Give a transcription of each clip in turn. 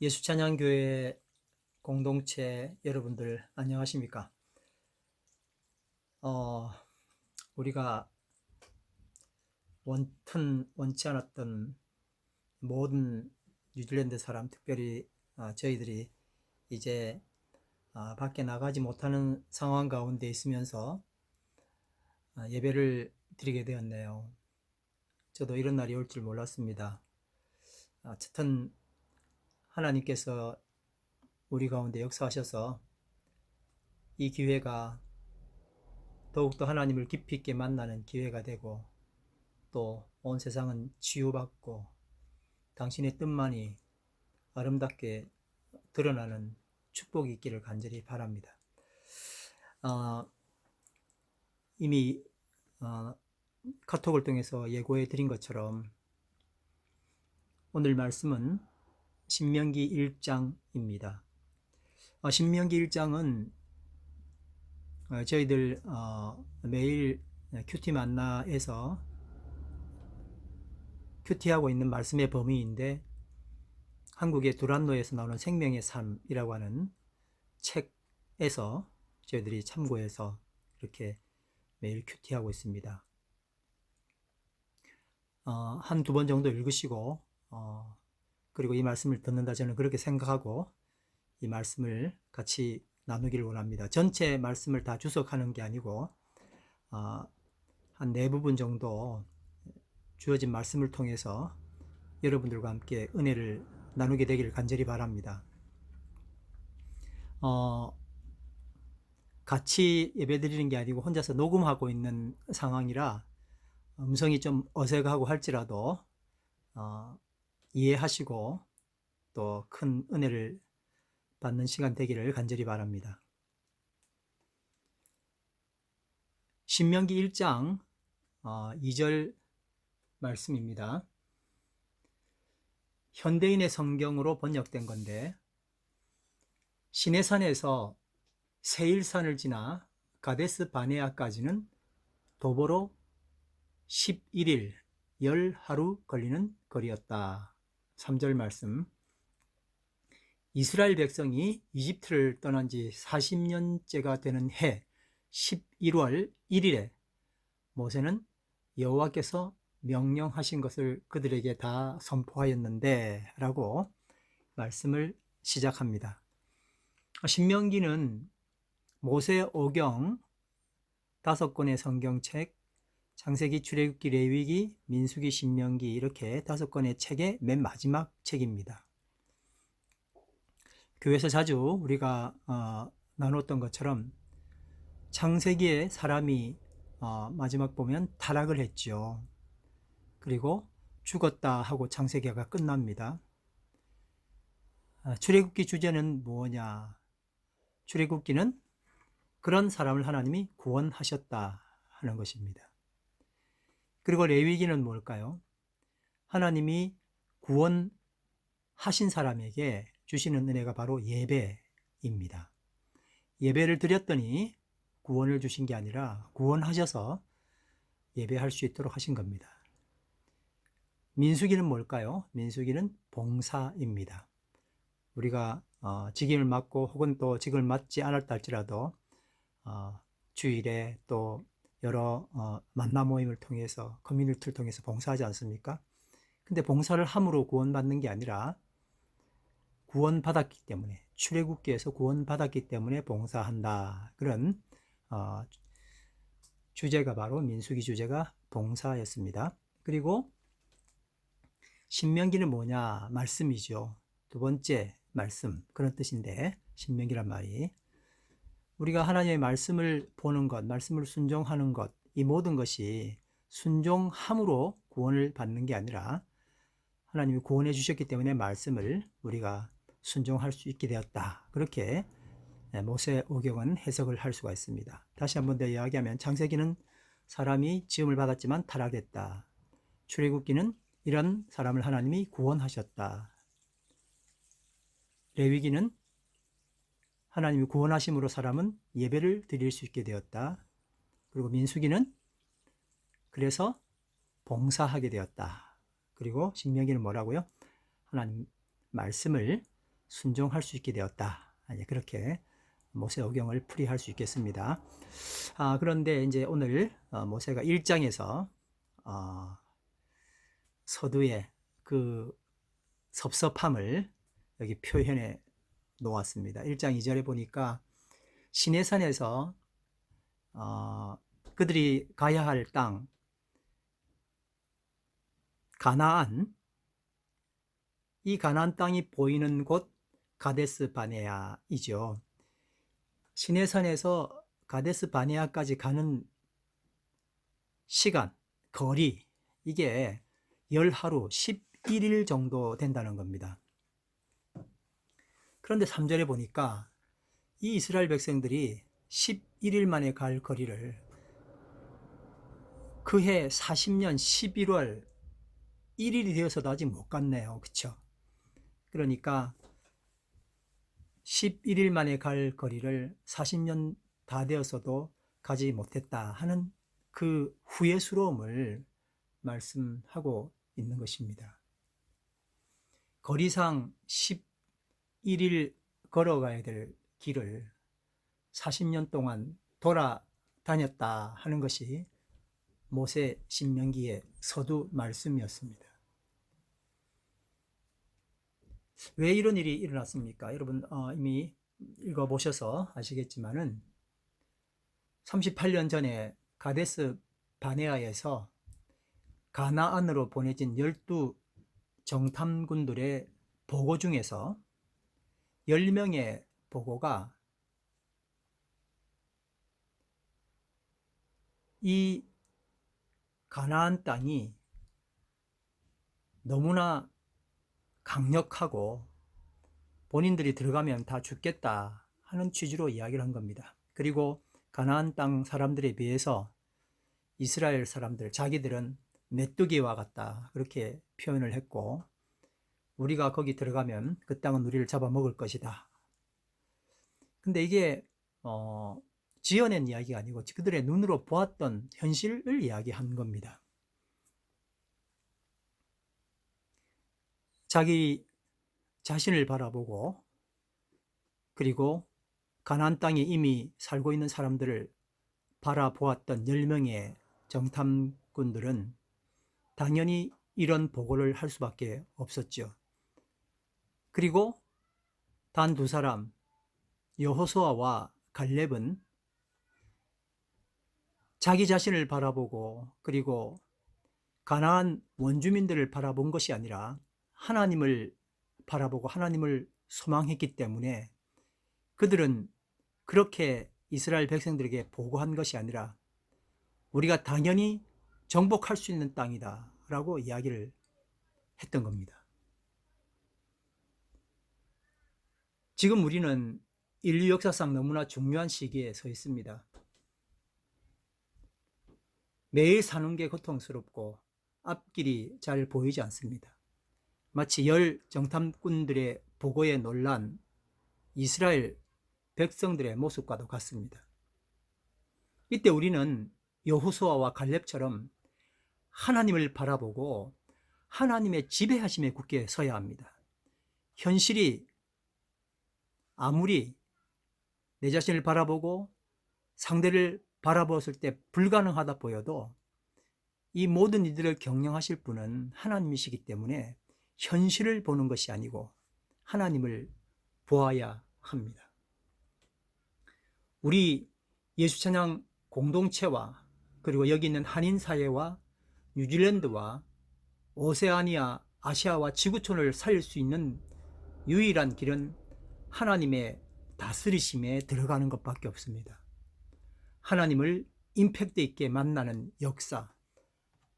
예수찬양교회 공동체 여러분들 안녕하십니까? 우리가 원치 않았던 모든 뉴질랜드 사람, 특별히 저희들이 이제 밖에 나가지 못하는 상황 가운데 있으면서 예배를 드리게 되었네요. 저도 이런 날이 올 줄 몰랐습니다. 어쨌든 하나님께서 우리 가운데 역사하셔서 이 기회가 더욱더 하나님을 깊이 있게 만나는 기회가 되고, 또 온 세상은 치유받고 당신의 뜻만이 아름답게 드러나는 축복이 있기를 간절히 바랍니다. 이미 카톡을 통해서 예고해 드린 것처럼 오늘 말씀은 신명기 1장입니다. 신명기 1장은 저희들 매일 큐티 만나에서 큐티하고 있는 말씀의 범위인데, 한국의 두란노에서 나오는 생명의 삶이라고 하는 책에서 저희들이 참고해서 이렇게 매일 큐티하고 있습니다. 한두 번 정도 읽으시고 그리고 이 말씀을 듣는다, 저는 그렇게 생각하고 이 말씀을 같이 나누기를 원합니다. 전체 말씀을 다 주석하는 게 아니고 한 4부분 정도 주어진 말씀을 통해서 여러분들과 함께 은혜를 나누게 되기를 간절히 바랍니다. 같이 예배드리는 게 아니고 혼자서 녹음하고 있는 상황이라 음성이 좀 어색하고 할지라도 이해하시고 또 큰 은혜를 받는 시간 되기를 간절히 바랍니다. 신명기 1장 2절 말씀입니다. 현대인의 성경으로 번역된 건데, 시내산에서 세일산을 지나 가데스 바네아까지는 도보로 11일 10하루 걸리는 거리였다. 3절 말씀. 이스라엘 백성이 이집트를 떠난 지 40년째가 되는 해 11월 1일에 모세는 여호와께서 명령하신 것을 그들에게 다 선포하였는데 라고 말씀을 시작합니다. 신명기는 모세 오경 5권의 성경책, 창세기, 출애굽기, 레위기, 민수기, 신명기, 이렇게 5권의 책의 맨 마지막 책입니다. 교회에서 자주 우리가 나눴던 것처럼 창세기에 사람이 마지막 보면 타락을 했죠. 그리고 죽었다 하고 창세기가 끝납니다. 출애굽기 주제는 뭐냐? 출애굽기는 그런 사람을 하나님이 구원하셨다 하는 것입니다. 그리고 레위기는 뭘까요? 하나님이 구원하신 사람에게 주시는 은혜가 바로 예배입니다. 예배를 드렸더니 구원을 주신 게 아니라 구원하셔서 예배할 수 있도록 하신 겁니다. 민수기는 뭘까요? 민수기는 봉사입니다. 우리가 직임을 맡고 혹은 또 직임을 맡지 않았다 할지라도 주일에 또 여러 만나 모임을 통해서, 커뮤니티를 통해서 봉사하지 않습니까? 근데 봉사를 함으로 구원받는 게 아니라 구원받았기 때문에, 출애굽기에서 구원받았기 때문에 봉사한다. 그런 주제가 바로 민수기 주제가 봉사였습니다. 그리고 신명기는 뭐냐? 말씀이죠. 두 번째 말씀, 그런 뜻인데, 신명기란 말이 우리가 하나님의 말씀을 보는 것, 말씀을 순종하는 것, 이 모든 것이 순종함으로 구원을 받는 게 아니라 하나님이 구원해 주셨기 때문에 말씀을 우리가 순종할 수 있게 되었다. 그렇게 모세 오경은 해석을 할 수가 있습니다. 다시 한번 더 이야기하면, 창세기는 사람이 지음을 받았지만 타락했다. 출애굽기는 이런 사람을 하나님이 구원하셨다. 레위기는 하나님이 구원하심으로 사람은 예배를 드릴 수 있게 되었다. 그리고 민수기는 그래서 봉사하게 되었다. 그리고 신명기는 뭐라고요? 하나님 말씀을 순종할 수 있게 되었다. 이제 그렇게 모세오경을 풀이할 수 있겠습니다. 그런데 이제 오늘 모세가 1장에서 서두에 그 섭섭함을 여기 표현해 놓았습니다. 1장 2절에 보니까 시내산에서 그들이 가야 할 땅 가나안, 이 가나안 땅이 보이는 곳 가데스 바네아이죠. 시내산에서 가데스 바네아까지 가는 시간, 거리, 이게 열하루 11일 정도 된다는 겁니다. 그런데 3절에 보니까 이 이스라엘 백성들이 11일 만에 갈 거리를 그해 40년 11월 1일이 되어서도 아직 못 갔네요. 그쵸? 그러니까 11일 만에 갈 거리를 40년 다 되었어도 가지 못했다 하는 그 후회스러움을 말씀하고 있는 것입니다. 거리상 11일 걸어가야 될 길을 40년 동안 돌아다녔다 하는 것이 모세 신명기의 서두 말씀이었습니다. 왜 이런 일이 일어났습니까? 여러분 이미 읽어보셔서 아시겠지만은 38년 전에 가데스 바네아에서 가나안으로 보내진 12 정탐군들의 보고 중에서 10명의 보고가 이 가나안 땅이 너무나 강력하고 본인들이 들어가면 다 죽겠다 하는 취지로 이야기를 한 겁니다. 그리고 가나안 땅 사람들에 비해서 이스라엘 사람들, 자기들은 메뚜기와 같다 그렇게 표현을 했고, 우리가 거기 들어가면 그 땅은 우리를 잡아먹을 것이다. 근데 이게 지어낸 이야기가 아니고 그들의 눈으로 보았던 현실을 이야기한 겁니다. 자기 자신을 바라보고 그리고 가나안 땅에 이미 살고 있는 사람들을 바라보았던 10명의 정탐꾼들은 당연히 이런 보고를 할 수밖에 없었죠. 그리고 단 2사람, 여호수아와 갈렙은 자기 자신을 바라보고 그리고 가나안 원주민들을 바라본 것이 아니라 하나님을 바라보고 하나님을 소망했기 때문에 그들은 그렇게 이스라엘 백성들에게 보고한 것이 아니라 우리가 당연히 정복할 수 있는 땅이다 라고 이야기를 했던 겁니다. 지금 우리는 인류 역사상 너무나 중요한 시기에 서 있습니다. 매일 사는 게 고통스럽고 앞길이 잘 보이지 않습니다. 마치 10 정탐꾼들의 보고에 놀란 이스라엘 백성들의 모습과도 같습니다. 이때 우리는 여호수아와 갈렙처럼 하나님을 바라보고 하나님의 지배하심에 굳게 서야 합니다. 현실이 아무리 내 자신을 바라보고 상대를 바라보았을 때 불가능하다 보여도 이 모든 이들을 경영하실 분은 하나님이시기 때문에 현실을 보는 것이 아니고 하나님을 보아야 합니다. 우리 예수찬양 공동체와 그리고 여기 있는 한인사회와 뉴질랜드와 오세아니아, 아시아와 지구촌을 살릴 수 있는 유일한 길은 하나님의 다스리심에 들어가는 것밖에 없습니다. 하나님을 임팩트 있게 만나는 역사,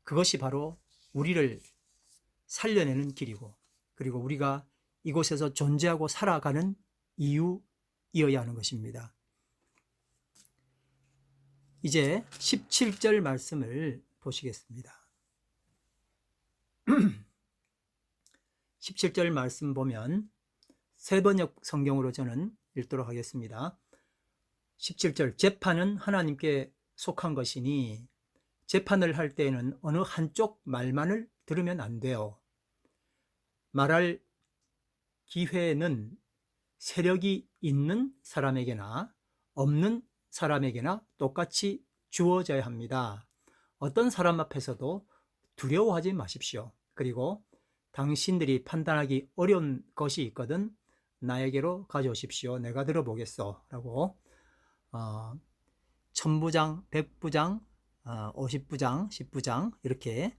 그것이 바로 우리를 살려내는 길이고 그리고 우리가 이곳에서 존재하고 살아가는 이유이어야 하는 것입니다. 이제 17절 말씀을 보시겠습니다. 17절 말씀 보면 세번역 성경으로 저는 읽도록 하겠습니다. 17절, 재판은 하나님께 속한 것이니 재판을 할 때에는 어느 한쪽 말만을 들으면 안 돼요. 말할 기회는 세력이 있는 사람에게나 없는 사람에게나 똑같이 주어져야 합니다. 어떤 사람 앞에서도 두려워하지 마십시오. 그리고 당신들이 판단하기 어려운 것이 있거든 나에게로 가져오십시오. 내가 들어보겠소. 라고 1000부장, 100부장, 50부장, 10부장 이렇게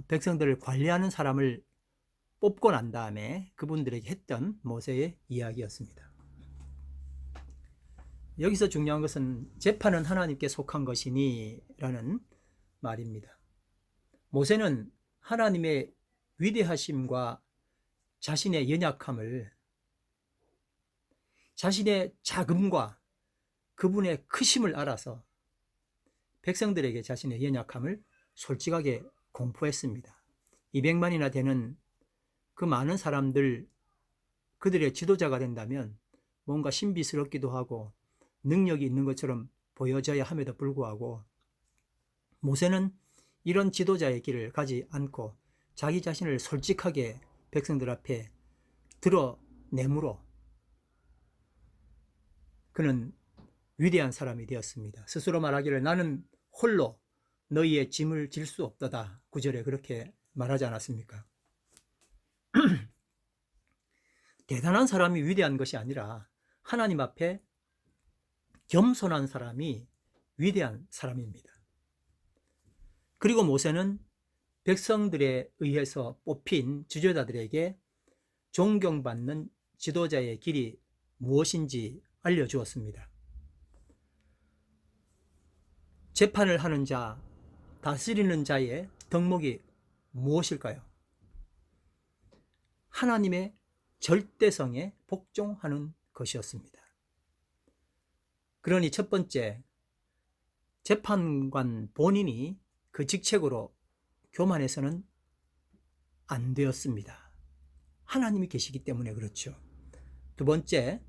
백성들을 관리하는 사람을 뽑고 난 다음에 그분들에게 했던 모세의 이야기였습니다. 여기서 중요한 것은 재판은 하나님께 속한 것이니 라는 말입니다. 모세는 하나님의 위대하심과 자신의 연약함을, 자신의 작음과 그분의 크심을 알아서 백성들에게 자신의 연약함을 솔직하게 공포했습니다. 200만이나 되는 그 많은 사람들, 그들의 지도자가 된다면 뭔가 신비스럽기도 하고 능력이 있는 것처럼 보여져야 함에도 불구하고 모세는 이런 지도자의 길을 가지 않고 자기 자신을 솔직하게 백성들 앞에 드러내므로 그는 위대한 사람이 되었습니다. 스스로 말하기를 나는 홀로 너희의 짐을 질 수 없도다. 9절에 그렇게 말하지 않았습니까? 대단한 사람이 위대한 것이 아니라 하나님 앞에 겸손한 사람이 위대한 사람입니다. 그리고 모세는 백성들에 의해서 뽑힌 지도자들에게 존경받는 지도자의 길이 무엇인지 알려주었습니다. 재판을 하는 자, 다스리는 자의 덕목이 무엇일까요? 하나님의 절대성에 복종하는 것이었습니다. 그러니 첫 번째, 재판관 본인이 그 직책으로 교만해서는 안 되었습니다. 하나님이 계시기 때문에 그렇죠. 두 번째,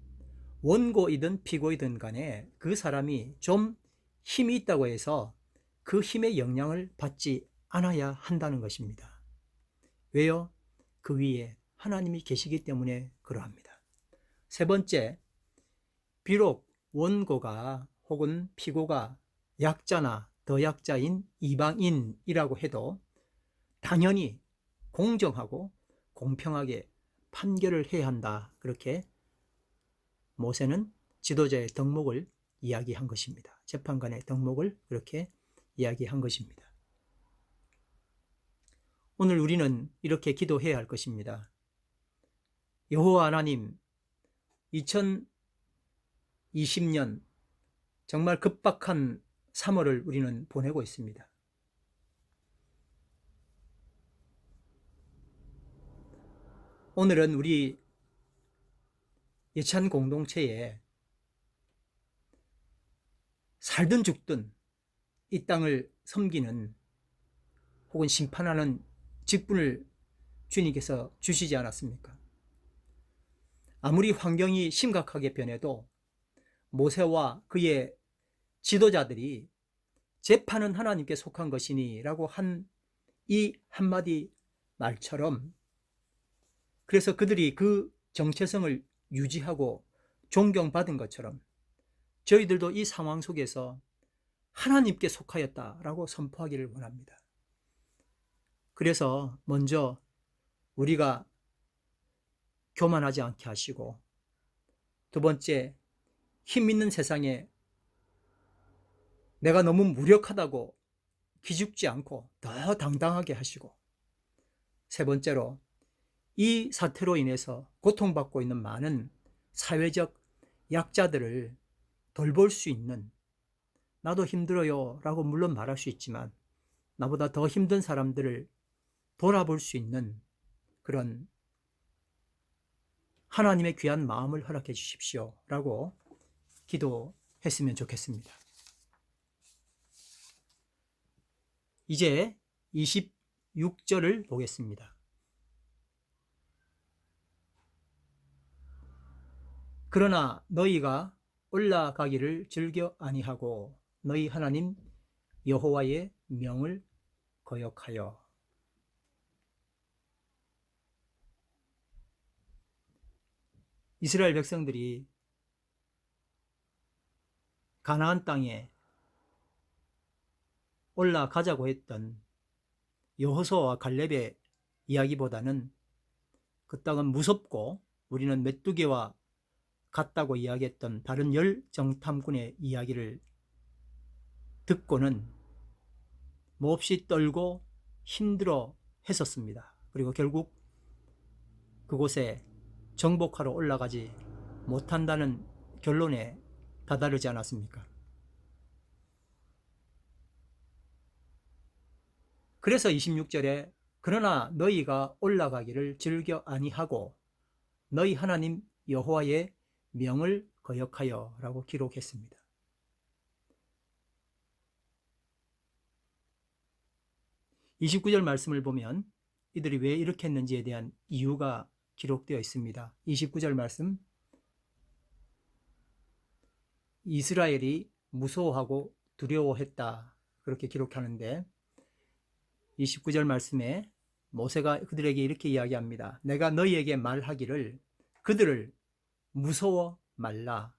원고이든 피고이든 간에 그 사람이 좀 힘이 있다고 해서 그 힘의 영향을 받지 않아야 한다는 것입니다. 왜요? 그 위에 하나님이 계시기 때문에 그러합니다. 세 번째, 비록 원고가 혹은 피고가 약자나 더 약자인 이방인이라고 해도 당연히 공정하고 공평하게 판결을 해야 한다. 그렇게 모세는 지도자의 덕목을 이야기한 것입니다. 재판관의 덕목을 그렇게 이야기한 것입니다. 오늘 우리는 이렇게 기도해야 할 것입니다. 여호와 하나님, 2020년 정말 급박한 3월을 우리는 보내고 있습니다. 오늘은 우리 예찬 공동체에 살든 죽든 이 땅을 섬기는 혹은 심판하는 직분을 주님께서 주시지 않았습니까? 아무리 환경이 심각하게 변해도 모세와 그의 지도자들이 재판은 하나님께 속한 것이니 라고 한 이 한마디 말처럼, 그래서 그들이 그 정체성을 유지하고 존경받은 것처럼 저희들도 이 상황 속에서 하나님께 속하였다라고 선포하기를 원합니다. 그래서 먼저 우리가 교만하지 않게 하시고, 두 번째, 힘 있는 세상에 내가 너무 무력하다고 기죽지 않고 더 당당하게 하시고, 세 번째로 이 사태로 인해서 고통받고 있는 많은 사회적 약자들을 돌볼 수 있는, 나도 힘들어요 라고 물론 말할 수 있지만 나보다 더 힘든 사람들을 돌아볼 수 있는 그런 하나님의 귀한 마음을 허락해 주십시오 라고 기도했으면 좋겠습니다. 이제 26절을 보겠습니다. 그러나 너희가 올라가기를 즐겨 아니하고 너희 하나님 여호와의 명을 거역하여. 이스라엘 백성들이 가나안 땅에 올라가자고 했던 여호수아와 갈렙의 이야기보다는 그 땅은 무섭고 우리는 메뚜기와 같다고 이야기했던 다른 열 정탐꾼의 이야기를 듣고는 몹시 떨고 힘들어 했었습니다. 그리고 결국 그곳에 정복하러 올라가지 못한다는 결론에 다다르지 않았습니까? 그래서 26절에 그러나 너희가 올라가기를 즐겨 아니하고 너희 하나님 여호와의 명을 거역하여 라고 기록했습니다. (29절) 말씀을 보면 이들이 왜 이렇게 했는지에 대한 이유가 기록되어 있습니다. 29절 말씀, 이스라엘이 무서워하고 두려워했다 그렇게 기록하는데 29절 말씀에 모세가 그들에게 이렇게 이야기합니다. 내가 너희에게 말하기를 그들을 무서워 말라,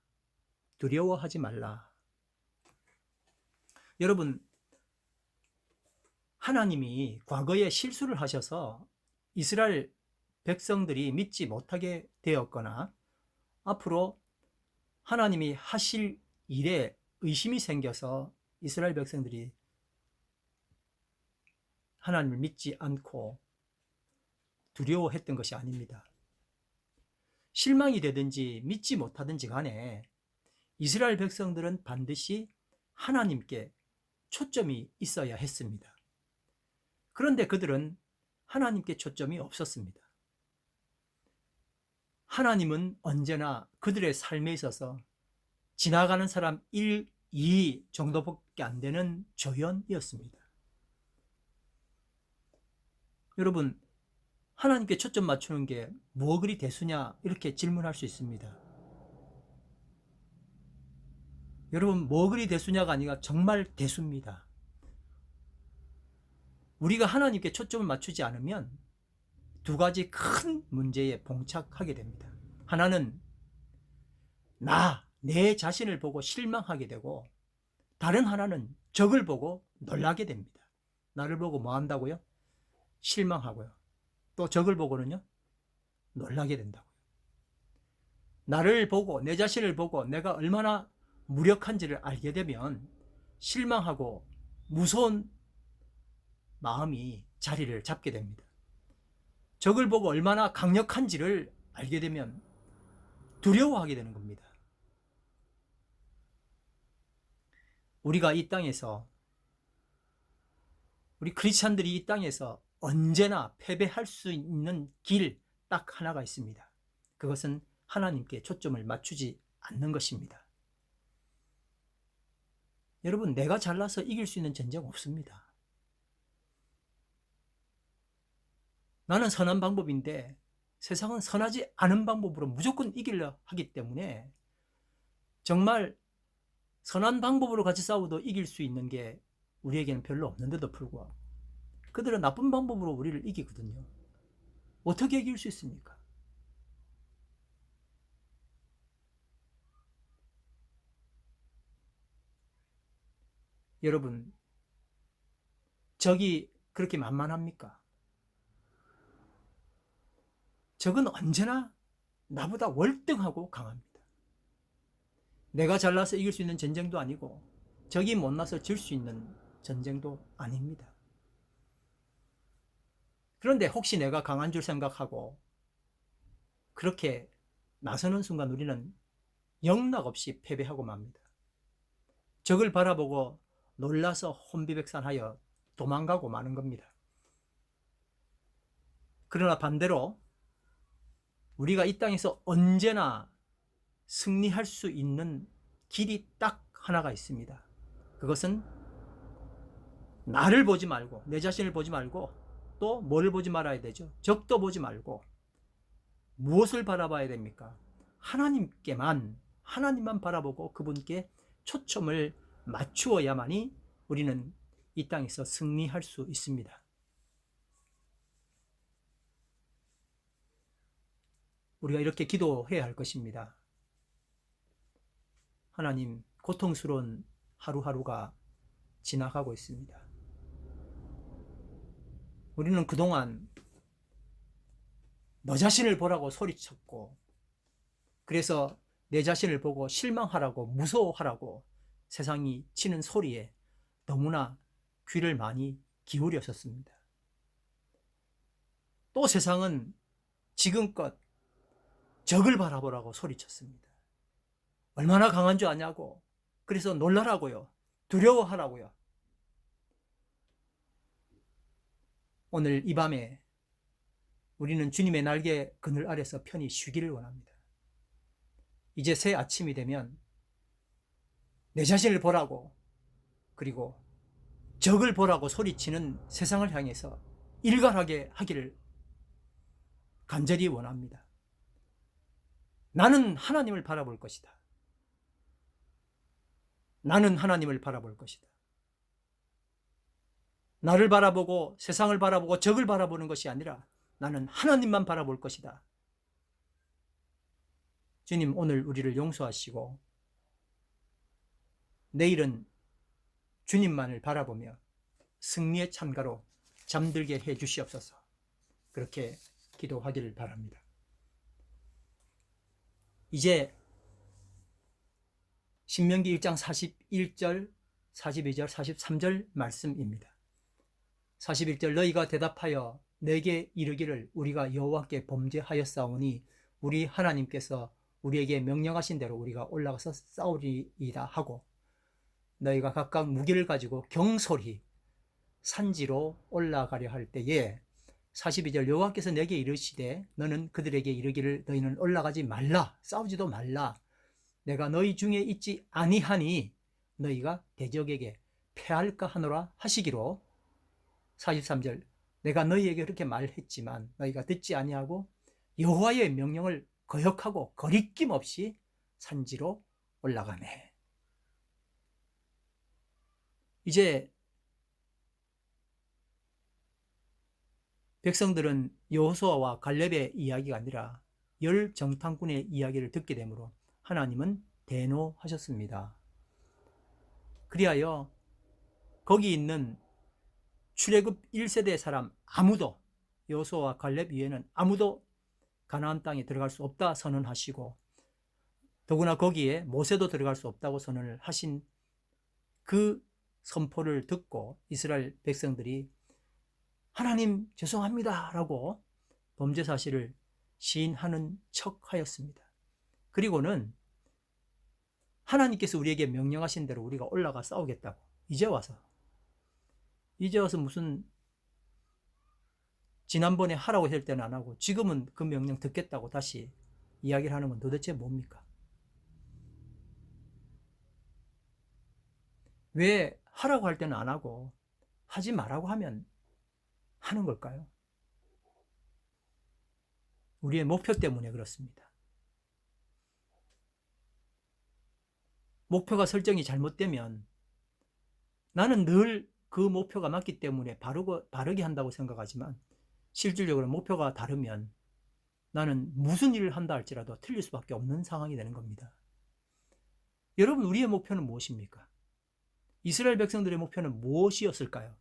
두려워하지 말라. 여러분, 하나님이 과거에 실수를 하셔서 이스라엘 백성들이 믿지 못하게 되었거나 앞으로 하나님이 하실 일에 의심이 생겨서 이스라엘 백성들이 하나님을 믿지 않고 두려워했던 것이 아닙니다. 실망이 되든지 믿지 못하든지 간에 이스라엘 백성들은 반드시 하나님께 초점이 있어야 했습니다. 그런데 그들은 하나님께 초점이 없었습니다. 하나님은 언제나 그들의 삶에 있어서 지나가는 사람 1, 2 정도밖에 안 되는 조연이었습니다. 여러분, 하나님께 초점 맞추는 게 뭐 그리 대수냐 이렇게 질문할 수 있습니다. 여러분, 뭐 그리 대수냐가 아니라 정말 대수입니다. 우리가 하나님께 초점을 맞추지 않으면 두 가지 큰 문제에 봉착하게 됩니다. 하나는 내 자신을 보고 실망하게 되고, 다른 하나는 적을 보고 놀라게 됩니다. 나를 보고 뭐 한다고요? 실망하고요. 또 적을 보고는요, 놀라게 된다고요. 나를 보고, 내 자신을 보고 내가 얼마나 무력한지를 알게 되면 실망하고 무서운 마음이 자리를 잡게 됩니다. 적을 보고 얼마나 강력한지를 알게 되면 두려워하게 되는 겁니다. 우리가 이 땅에서, 우리 크리스찬들이 이 땅에서 언제나 패배할 수 있는 길 딱 하나가 있습니다. 그것은 하나님께 초점을 맞추지 않는 것입니다. 여러분, 내가 잘나서 이길 수 있는 전쟁 없습니다. 나는 선한 방법인데 세상은 선하지 않은 방법으로 무조건 이기려 하기 때문에 정말 선한 방법으로 같이 싸워도 이길 수 있는 게 우리에게는 별로 없는데도 불구하고 그들은 나쁜 방법으로 우리를 이기거든요. 어떻게 이길 수 있습니까? 여러분, 적이 그렇게 만만합니까? 적은 언제나 나보다 월등하고 강합니다. 내가 잘나서 이길 수 있는 전쟁도 아니고 적이 못나서 질 수 있는 전쟁도 아닙니다. 그런데 혹시 내가 강한 줄 생각하고 그렇게 나서는 순간 우리는 영락없이 패배하고 맙니다. 적을 바라보고 놀라서 혼비백산하여 도망가고 마는 겁니다. 그러나 반대로 우리가 이 땅에서 언제나 승리할 수 있는 길이 딱 하나가 있습니다. 그것은 나를 보지 말고, 내 자신을 보지 말고, 또 뭘 보지 말아야 되죠? 적도 보지 말고 무엇을 바라봐야 됩니까? 하나님만 바라보고 그분께 초점을 맞추어야만이 우리는 이 땅에서 승리할 수 있습니다. 우리가 이렇게 기도해야 할 것입니다. 하나님, 고통스러운 하루하루가 지나가고 있습니다. 우리는 그동안 너 자신을 보라고 소리쳤고, 그래서 내 자신을 보고 실망하라고, 무서워하라고 세상이 치는 소리에 너무나 귀를 많이 기울였었습니다. 또 세상은 지금껏 적을 바라보라고 소리쳤습니다. 얼마나 강한 줄 아냐고, 그래서 놀라라고요, 두려워하라고요. 오늘 이 밤에 우리는 주님의 날개 그늘 아래서 편히 쉬기를 원합니다. 이제 새 아침이 되면 내 자신을 보라고, 그리고 적을 보라고 소리치는 세상을 향해서 일갈하게 하기를 간절히 원합니다. 나는 하나님을 바라볼 것이다. 나는 하나님을 바라볼 것이다. 나를 바라보고 세상을 바라보고 적을 바라보는 것이 아니라 나는 하나님만 바라볼 것이다. 주님, 오늘 우리를 용서하시고 내일은 주님만을 바라보며 승리의 찬가로 잠들게 해 주시옵소서. 그렇게 기도하기를 바랍니다. 이제 신명기 1장 41절, 42절, 43절 말씀입니다. 41절, 너희가 대답하여 내게 이르기를 우리가 여호와께 범죄하였사오니 우리 하나님께서 우리에게 명령하신 대로 우리가 올라가서 싸우리이다 하고, 너희가 각각 무기를 가지고 경솔히 산지로 올라가려 할 때에 42절, 여호와께서 내게 이르시되 너는 그들에게 이르기를 너희는 올라가지 말라, 싸우지도 말라, 내가 너희 중에 있지 아니하니 너희가 대적에게 패할까 하노라 하시기로. 43절, 내가 너희에게 그렇게 말했지만 너희가 듣지 아니하고 여호와의 명령을 거역하고 거리낌 없이 산지로 올라가네. 이제 백성들은 여호수아와 갈렙의 이야기가 아니라 열 정탐꾼의 이야기를 듣게 되므로 하나님은 대노하셨습니다. 그리하여 거기 있는 출애굽 1세대 사람 아무도, 여호수아와 갈렙 이외에는 아무도 가나안 땅에 들어갈 수 없다 선언하시고, 더구나 거기에 모세도 들어갈 수 없다고 선언을 하신 그 선포를 듣고 이스라엘 백성들이 하나님 죄송합니다 라고 범죄 사실을 시인하는 척 하였습니다. 그리고는 하나님께서 우리에게 명령하신 대로 우리가 올라가 싸우겠다고 이제 와서 무슨 지난번에 하라고 했을 때는 안 하고 지금은 그 명령 듣겠다고 다시 이야기를 하는 건 도대체 뭡니까? 왜 하라고 할 때는 안 하고 하지 말라고 하면 하는 걸까요? 우리의 목표 때문에 그렇습니다. 목표가 설정이 잘못되면 나는 늘 그 목표가 맞기 때문에 바르게 한다고 생각하지만 실질적으로 목표가 다르면 나는 무슨 일을 한다 할지라도 틀릴 수밖에 없는 상황이 되는 겁니다. 여러분, 우리의 목표는 무엇입니까? 이스라엘 백성들의 목표는 무엇이었을까요?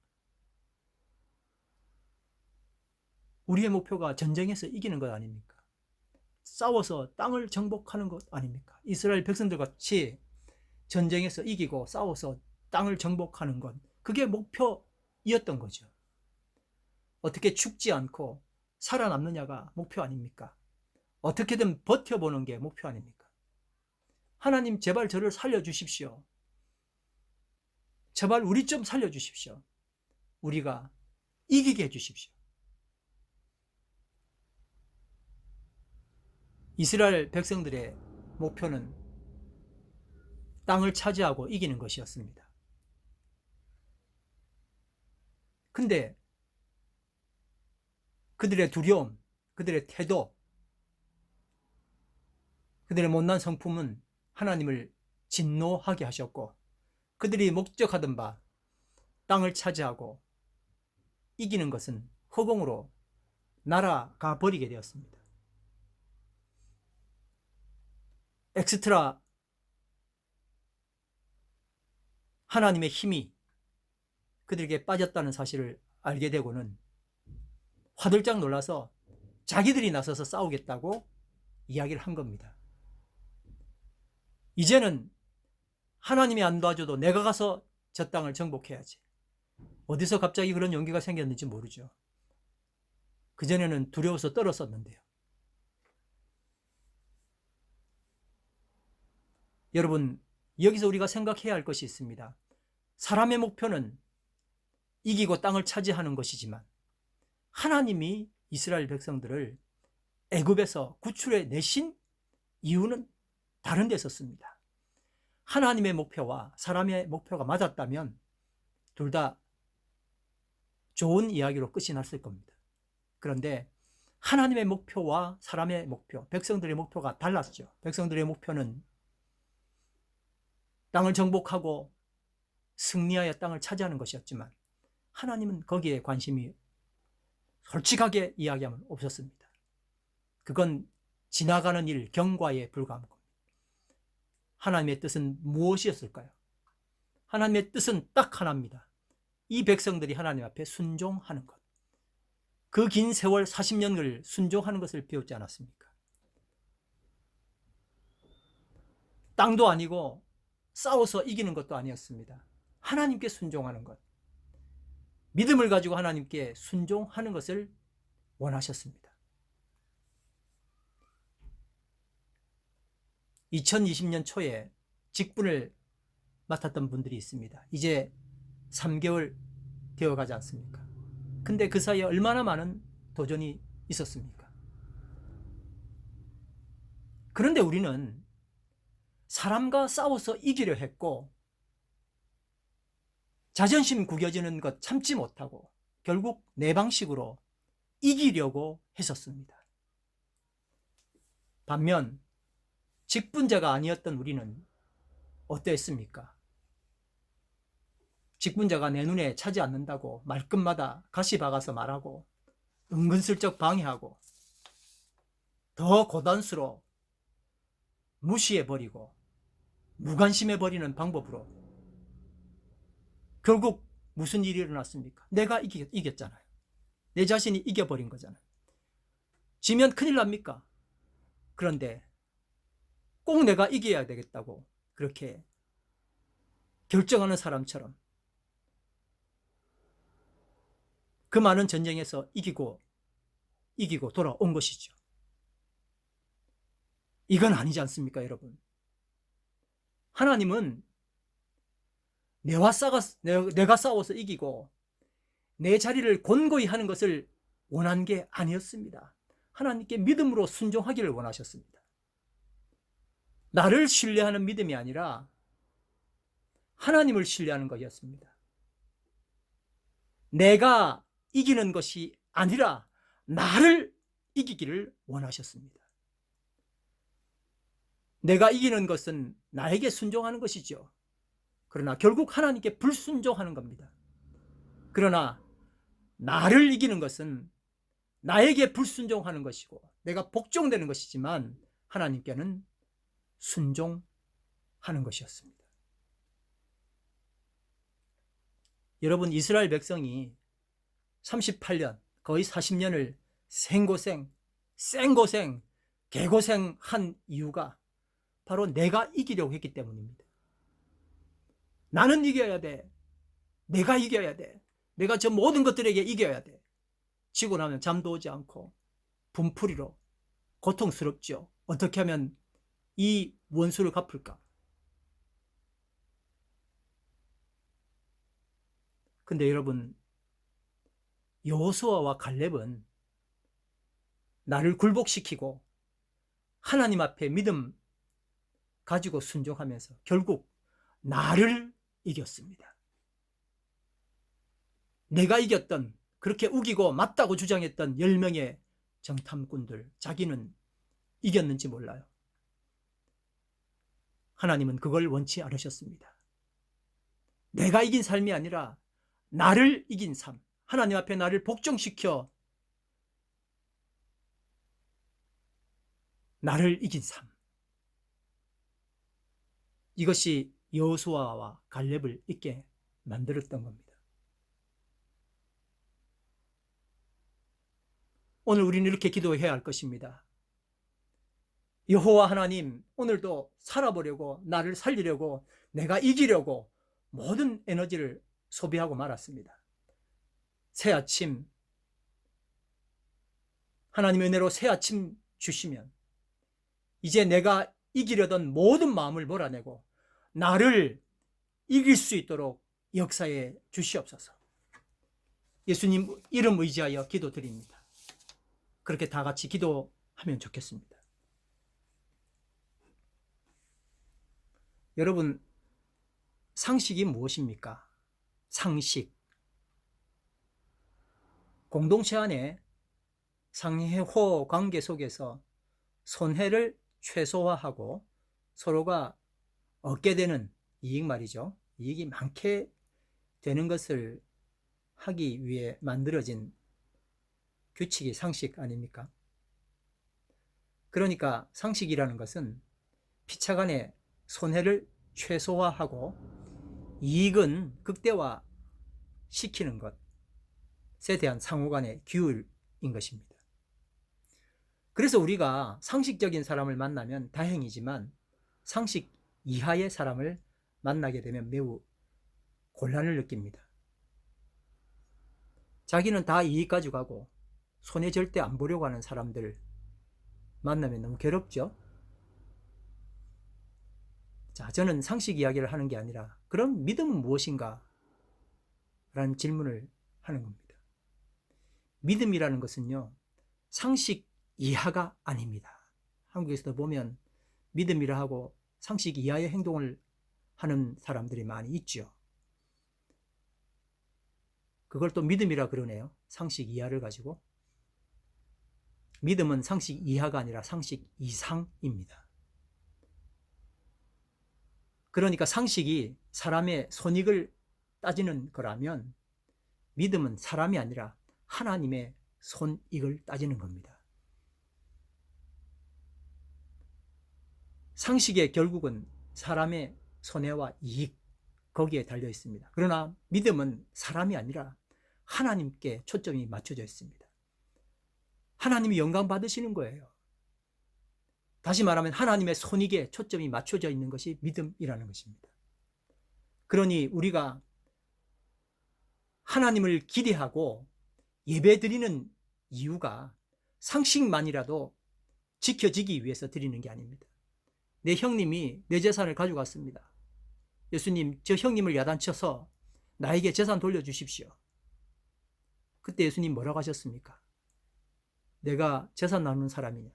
우리의 목표가 전쟁에서 이기는 것 아닙니까? 싸워서 땅을 정복하는 것 아닙니까? 이스라엘 백성들 같이 전쟁에서 이기고 싸워서 땅을 정복하는 것, 그게 목표이었던 거죠. 어떻게 죽지 않고 살아남느냐가 목표 아닙니까? 어떻게든 버텨보는 게 목표 아닙니까? 하나님, 제발 저를 살려주십시오. 제발 우리 좀 살려주십시오. 우리가 이기게 해주십시오. 이스라엘 백성들의 목표는 땅을 차지하고 이기는 것이었습니다. 근데 그들의 두려움, 그들의 태도, 그들의 못난 성품은 하나님을 진노하게 하셨고, 그들이 목적하던 바 땅을 차지하고 이기는 것은 허공으로 날아가 버리게 되었습니다. 엑스트라 하나님의 힘이 그들에게 빠졌다는 사실을 알게 되고는 화들짝 놀라서 자기들이 나서서 싸우겠다고 이야기를 한 겁니다. 이제는 하나님이 안 도와줘도 내가 가서 저 땅을 정복해야지. 어디서 갑자기 그런 용기가 생겼는지 모르죠. 그전에는 두려워서 떨었었는데요. 여러분, 여기서 우리가 생각해야 할 것이 있습니다. 사람의 목표는 이기고 땅을 차지하는 것이지만 하나님이 이스라엘 백성들을 애굽에서 구출해 내신 이유는 다른 데 있었습니다. 하나님의 목표와 사람의 목표가 맞았다면 둘 다 좋은 이야기로 끝이 났을 겁니다. 그런데 하나님의 목표와 사람의 목표, 백성들의 목표가 달랐죠. 백성들의 목표는 땅을 정복하고 승리하여 땅을 차지하는 것이었지만 하나님은 거기에 관심이 솔직하게 이야기하면 없었습니다. 그건 지나가는 일, 경과에 불과한 겁니다. 하나님의 뜻은 무엇이었을까요? 하나님의 뜻은 딱 하나입니다. 이 백성들이 하나님 앞에 순종하는 것. 그 긴 세월 40년을 순종하는 것을 배웠지 않았습니까? 땅도 아니고 싸워서 이기는 것도 아니었습니다. 하나님께 순종하는 것. 믿음을 가지고 하나님께 순종하는 것을 원하셨습니다. 2020년 초에 직분을 맡았던 분들이 있습니다. 이제 3개월 되어 가지 않습니까? 근데 그 사이에 얼마나 많은 도전이 있었습니까? 그런데 우리는 사람과 싸워서 이기려 했고 자존심 구겨지는 것 참지 못하고 결국 내 방식으로 이기려고 했었습니다. 반면 직분자가 아니었던 우리는 어땠습니까? 직분자가 내 눈에 차지 않는다고 말끝마다 가시 박아서 말하고 은근슬쩍 방해하고 더 고단수로 무시해버리고 무관심해버리는 방법으로 결국 무슨 일이 일어났습니까? 내가 이겼잖아요. 내 자신이 이겨버린 거잖아요. 지면 큰일 납니까? 그런데 꼭 내가 이겨야 되겠다고 그렇게 결정하는 사람처럼 그 많은 전쟁에서 이기고 돌아온 것이죠. 이건 아니지 않습니까, 여러분? 하나님은 내가 싸워서 이기고 내 자리를 곤고히 하는 것을 원한 게 아니었습니다. 하나님께 믿음으로 순종하기를 원하셨습니다. 나를 신뢰하는 믿음이 아니라 하나님을 신뢰하는 것이었습니다. 내가 이기는 것이 아니라 나를 이기기를 원하셨습니다. 내가 이기는 것은 나에게 순종하는 것이죠. 그러나 결국 하나님께 불순종하는 겁니다. 그러나 나를 이기는 것은 나에게 불순종하는 것이고 내가 복종되는 것이지만 하나님께는 순종하는 것이었습니다. 여러분, 이스라엘 백성이 38년, 거의 40년을 생고생, 개고생한 이유가 바로 내가 이기려고 했기 때문입니다. 나는 이겨야 돼. 내가 이겨야 돼. 내가 저 모든 것들에게 이겨야 돼. 지고 나면 잠도 오지 않고 분풀이로 고통스럽죠. 어떻게 하면 이 원수를 갚을까? 근데 여러분, 여호수아와 갈렙은 나를 굴복시키고 하나님 앞에 믿음 가지고 순종하면서 결국 나를 이겼습니다. 내가 이겼던, 그렇게 우기고 맞다고 주장했던 10명의 정탐꾼들, 자기는 이겼는지 몰라요. 하나님은 그걸 원치 않으셨습니다. 내가 이긴 삶이 아니라 나를 이긴 삶, 하나님 앞에 나를 복종시켜 나를 이긴 삶, 이것이 여호수아와 갈렙을 있게 만들었던 겁니다. 오늘 우리는 이렇게 기도해야 할 것입니다. 여호와 하나님, 오늘도 살아보려고, 나를 살리려고, 내가 이기려고 모든 에너지를 소비하고 말았습니다. 새 아침, 하나님의 은혜로 새 아침 주시면 이제 내가 이기려던 모든 마음을 몰아내고 나를 이길 수 있도록 역사해 주시옵소서. 예수님 이름 의지하여 기도드립니다. 그렇게 다 같이 기도하면 좋겠습니다. 여러분, 상식이 무엇입니까? 상식. 공동체 안에 상해호 관계 속에서 손해를 최소화하고 서로가 얻게 되는 이익 말이죠. 이익이 많게 되는 것을 하기 위해 만들어진 규칙이 상식 아닙니까? 그러니까 상식이라는 것은 피차간의 손해를 최소화하고 이익은 극대화시키는 것에 대한 상호간의 규율인 것입니다. 그래서 우리가 상식적인 사람을 만나면 다행이지만 상식 이하의 사람을 만나게 되면 매우 곤란을 느낍니다. 자기는 다 이익 가져가고 손해 절대 안 보려고 하는 사람들 만나면 너무 괴롭죠? 자, 저는 상식 이야기를 하는 게 아니라 그럼 믿음은 무엇인가? 라는 질문을 하는 겁니다. 믿음이라는 것은요, 상식 이하가 아닙니다. 한국에서도 보면 믿음이라 하고 상식 이하의 행동을 하는 사람들이 많이 있죠. 그걸 또 믿음이라 그러네요. 상식 이하를 가지고. 믿음은 상식 이하가 아니라 상식 이상입니다. 그러니까 상식이 사람의 손익을 따지는 거라면 믿음은 사람이 아니라 하나님의 손익을 따지는 겁니다. 상식의 결국은 사람의 손해와 이익, 거기에 달려 있습니다. 그러나 믿음은 사람이 아니라 하나님께 초점이 맞춰져 있습니다. 하나님이 영광 받으시는 거예요. 다시 말하면 하나님의 손익에 초점이 맞춰져 있는 것이 믿음이라는 것입니다. 그러니 우리가 하나님을 기대하고 예배드리는 이유가 상식만이라도 지켜지기 위해서 드리는 게 아닙니다. 내 형님이 내 재산을 가져갔습니다. 예수님, 저 형님을 야단쳐서 나에게 재산 돌려주십시오. 그때 예수님 뭐라고 하셨습니까? 내가 재산 나누는 사람이냐?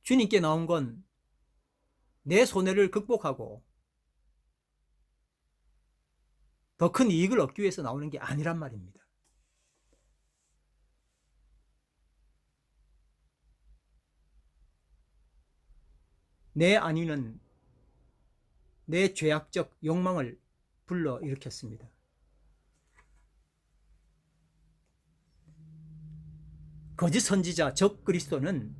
주님께 나온 건 내 손해를 극복하고 더 큰 이익을 얻기 위해서 나오는 게 아니란 말입니다. 내 안위는 내 죄악적 욕망을 불러일으켰습니다. 거짓 선지자 적 그리스도는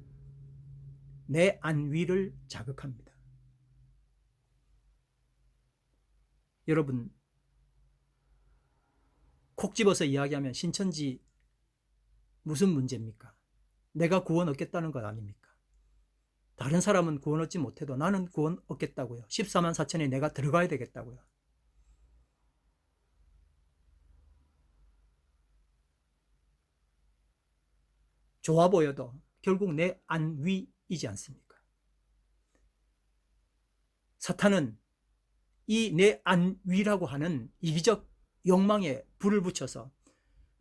내 안위를 자극합니다. 여러분, 콕 집어서 이야기하면 신천지 무슨 문제입니까? 내가 구원 얻겠다는 것 아닙니까? 다른 사람은 구원 얻지 못해도 나는 구원 얻겠다고요. 14만 4천에 내가 들어가야 되겠다고요. 좋아 보여도 결국 내 안위이지 않습니까? 사탄은 이 내 안위라고 하는 이기적 욕망에 불을 붙여서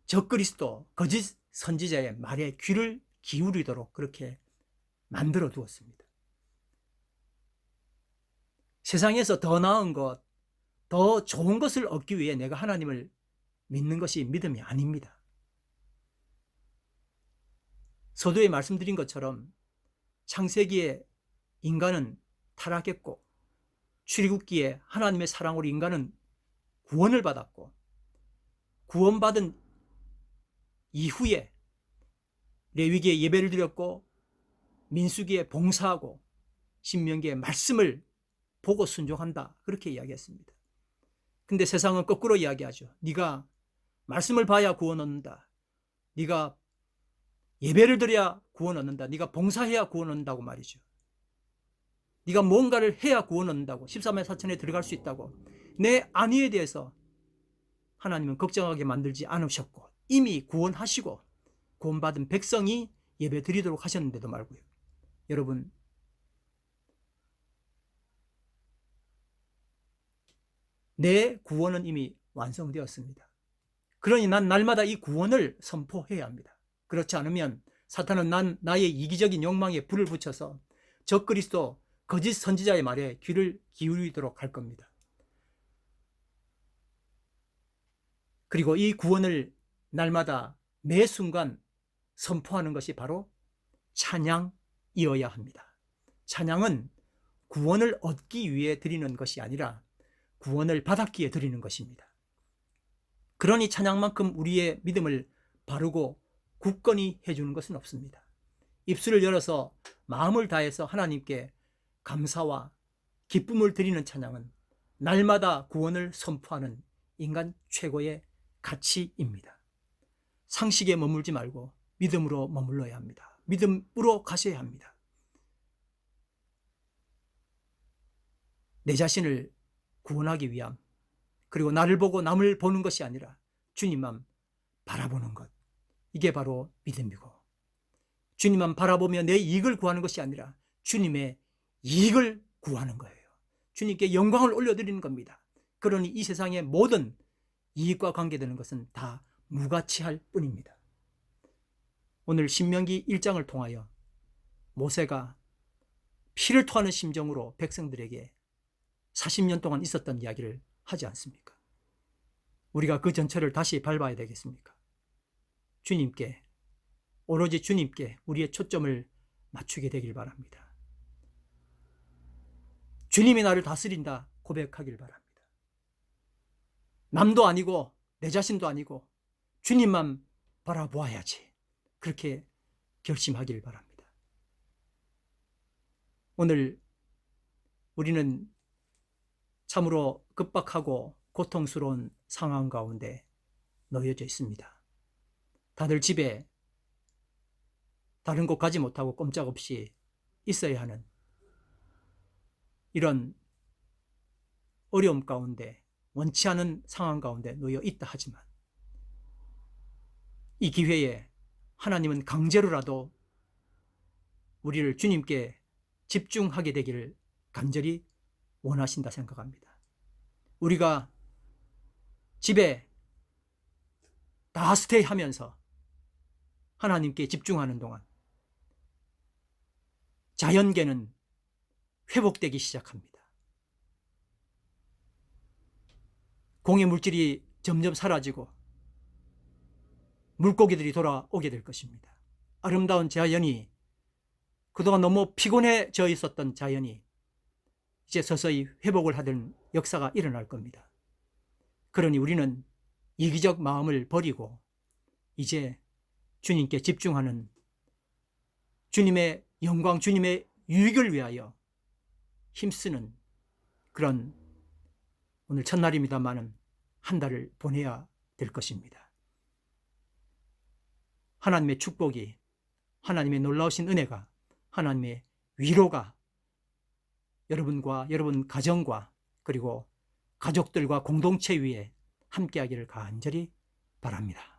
적그리스도 거짓 선지자의 말에 귀를 기울이도록 그렇게 만들어 두었습니다. 세상에서 더 나은 것, 더 좋은 것을 얻기 위해 내가 하나님을 믿는 것이 믿음이 아닙니다. 서두에 말씀드린 것처럼 창세기에 인간은 타락했고 출애굽기에 하나님의 사랑으로 인간은 구원을 받았고 구원받은 이후에 레위기에 예배를 드렸고 민수기에 봉사하고 신명기의 말씀을 보고 순종한다. 그렇게 이야기했습니다. 근데 세상은 거꾸로 이야기하죠. 네가 말씀을 봐야 구원 얻는다. 네가 예배를 드려야 구원 얻는다. 네가 봉사해야 구원 얻는다고 말이죠. 네가 뭔가를 해야 구원 얻는다고. 13만 4천에 들어갈 수 있다고. 내 안위에 대해서 하나님은 걱정하게 만들지 않으셨고 이미 구원하시고 구원받은 백성이 예배 드리도록 하셨는데도 말고요. 여러분, 내 구원은 이미 완성되었습니다. 그러니 난 날마다 이 구원을 선포해야 합니다. 그렇지 않으면 사탄은 나의 이기적인 욕망에 불을 붙여서 적그리스도 거짓 선지자의 말에 귀를 기울이도록 할 겁니다. 그리고 이 구원을 날마다 매 순간 선포하는 것이 바로 찬양이어야 합니다. 찬양은 구원을 얻기 위해 드리는 것이 아니라 구원을 받았기에 드리는 것입니다. 그러니 찬양만큼 우리의 믿음을 바르고 굳건히 해주는 것은 없습니다. 입술을 열어서 마음을 다해서 하나님께 감사와 기쁨을 드리는 찬양은 날마다 구원을 선포하는 인간 최고의 가치입니다. 상식에 머물지 말고 믿음으로 머물러야 합니다. 믿음으로 가셔야 합니다. 내 자신을 구원하기 위함, 그리고 나를 보고 남을 보는 것이 아니라 주님만 바라보는 것, 이게 바로 믿음이고, 주님만 바라보며 내 이익을 구하는 것이 아니라 주님의 이익을 구하는 거예요. 주님께 영광을 올려드리는 겁니다. 그러니 이 세상의 모든 이익과 관계되는 것은 다 무가치할 뿐입니다. 오늘 신명기 1장을 통하여 모세가 피를 토하는 심정으로 백성들에게 40년 동안 있었던 이야기를 하지 않습니까? 우리가 그 전체를 다시 밟아야 되겠습니까? 주님께, 오로지 주님께 우리의 초점을 맞추게 되길 바랍니다. 주님이 나를 다스린다 고백하길 바랍니다. 남도 아니고 내 자신도 아니고 주님만 바라보아야지, 그렇게 결심하길 바랍니다. 오늘 우리는 참으로 급박하고 고통스러운 상황 가운데 놓여져 있습니다. 다들 집에 다른 곳 가지 못하고 꼼짝없이 있어야 하는 이런 어려움 가운데, 원치 않은 상황 가운데 놓여 있다 하지만 이 기회에 하나님은 강제로라도 우리를 주님께 집중하게 되기를 간절히 원하신다 생각합니다. 우리가 집에 다 스테이 하면서 하나님께 집중하는 동안 자연계는 회복되기 시작합니다. 공해 물질이 점점 사라지고 물고기들이 돌아오게 될 것입니다. 아름다운 자연이, 그동안 너무 피곤해져 있었던 자연이 이제 서서히 회복을 하던 역사가 일어날 겁니다. 그러니 우리는 이기적 마음을 버리고 이제 주님께 집중하는, 주님의 영광, 주님의 유익을 위하여 힘쓰는 그런 오늘 첫날입니다마는 한 달을 보내야 될 것입니다. 하나님의 축복이, 하나님의 놀라우신 은혜가, 하나님의 위로가 여러분과 여러분 가정과 그리고 가족들과 공동체 위에 함께하기를 간절히 바랍니다.